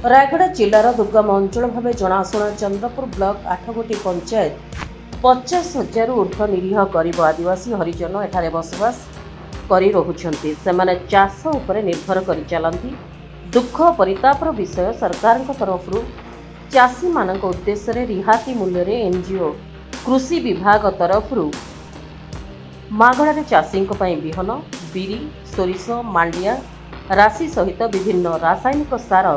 रायगढ़ जिलार दुर्गम अंचल भाव जनाशुना चंद्रपुर ब्लॉक 8 गोटी पंचायत 50,000 ऊर्ध्व निरीह गरीब आदिवासी हरिजन एठारे बसवास करी रहुछंती। सेमाने चाष उपरे निर्भर करी चलती। दुख परितापर विषय सरकार तरफ चाषी मान उद्देश्य रिहाती मूल्य एनजीओ कृषि विभाग तरफ मागणारे चाषी विहन बिरी सोरिष मांडिया राशि सहित विभिन्न रासायनिक सार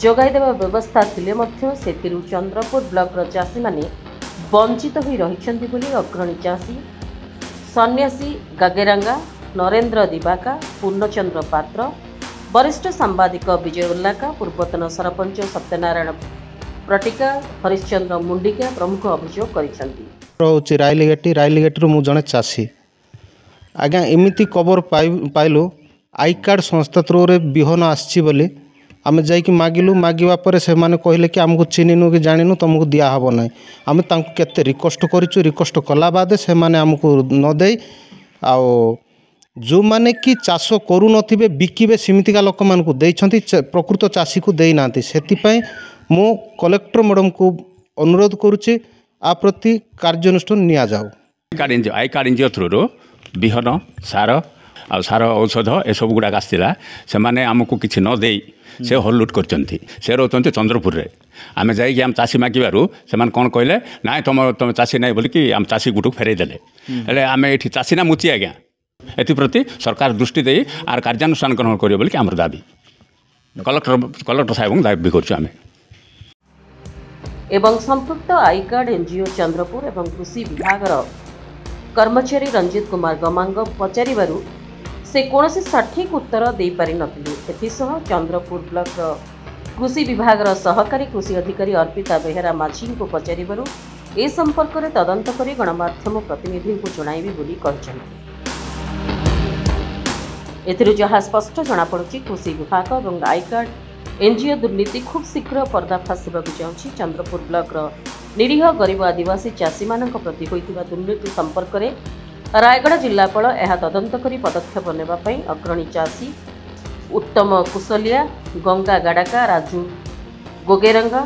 जोगाईदेवा व्यवस्था थिले मध्य सेतिरु चंद्रपुर ब्लॉक चाषी माने वंचित होई रहिछन्ति बोली अग्रणी चाषी सन्यासी गागेरांगा नरेंद्र दिबाका पूर्णचंद्र पात्र वरिष्ठ सांबादिक विजय उल्लाका पूर्वतन सरपंच सत्यनारायण प्रटिका हरिश्चंद्र मुंडिका प्रमुख अभियोग करिछन्ति। रायलीगेट मु जने चाषी आज्ञा एमती खबर पाइलु आई कार्ड संस्था थ्रू विहन आसी बोली आम जाकि मागिलु मागिबा परे से माने कहले कि आमको चिन्हनु कि जानिनु तुमको दिया हबो नै। आम तांको केते रिक्वेस्ट करिछु रिक्वेस्ट कला बाद से माने आमको न दे आओ जो माने कि चाष करू नथिबे बिकिबे सिमितिका लोक मान को देइछंती प्रकृत चाषी को देई नांती। सेति पय मो कलेक्टर मैडम को अनुरोध करूची आ प्रति कार्यानुष्ठान निया जाऊ। आई कार्ड एनजीओ थ्रू विहन सार आ सार औषध ए सब गुड़ाक आसला से माने आमको किसी न दे से हल्लुट करचंती। से रोचंती चंद्रपुर रे आमे जाई आम चाषी मागिबारु से मान कोन कहले ना तुम चाषी नाई बोली कि आम चाषी गुटू फेरई देले हेले आमे एठी चाषी ना मुची आज्ञा एथि प्रति सरकार दृष्टि दे आर कार्यानुष्ठान ग्रहण करियो बोली कि हमर दाबी कलेक्टर साहेब दाबी करछु आमे। एवं संपुक्त आई कार्ड एनजीओ चंद्रपुर एवं कृषि विभाग कर्मचारी रंजित कुमार गमांग पचारिबारु से कौन सठिक उत्तर दे पारि नथिले। एथिसह चंद्रपुर ब्लॉक कृषि विभाग सहकारी कृषि अधिकारी अर्पिता बेहेरा माझी को पचारिबारु ए संपर्क में तदंत करी गणमाध्यम प्रतिनिधि को जणाइबी बोली कहछन्ति। एथिरु जहा स्पष्ट जना पड़ुछि कृषि विभाग और आई कार्ड एनजीओ दुर्नीति खूब शीघ्र पर्दाफाश होगाकु जाउछि। चंद्रपुर ब्लॉक निरीह गरीब आदिवासी चाषी मानक प्रति होइतिबा दुर्नीति संपर्क में रायगढ़ जिलापाल यह तदंत करी पदक्षेप नेबा पई अग्रणी चाषी उत्तम कुशलिया गंगा गाड़ाका राजू गोगेरंगा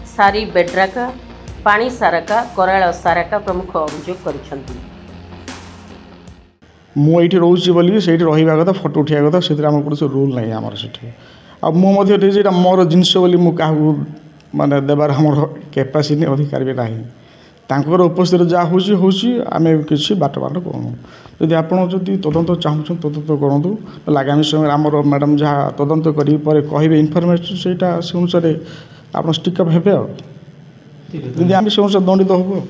सारी बेड्राका पानी साराका कराल साराका प्रमुख अभियोग करिछन्ति। मु एठी रोची बोली सेठी रहिबा कथा फोटो उठिया कथा सेतिर हमर कोन रूल नै हमर सेठी अब मो मध्ये जेटा मोर जिंस बोली मु काहू माने देबार हमर कैपेसिटी अधिकार भी नाही तांकर उपस्थित जहाँ होची आम किसी बाट करूँ जदि आप तदंत चाहूँ तदंत करूँ आगामी समय आमर मैडम जहाँ तदंत कहे इनफर्मेशन से अनुसार आप स्टिकअप हे आम से अनुसार दंडित हबू।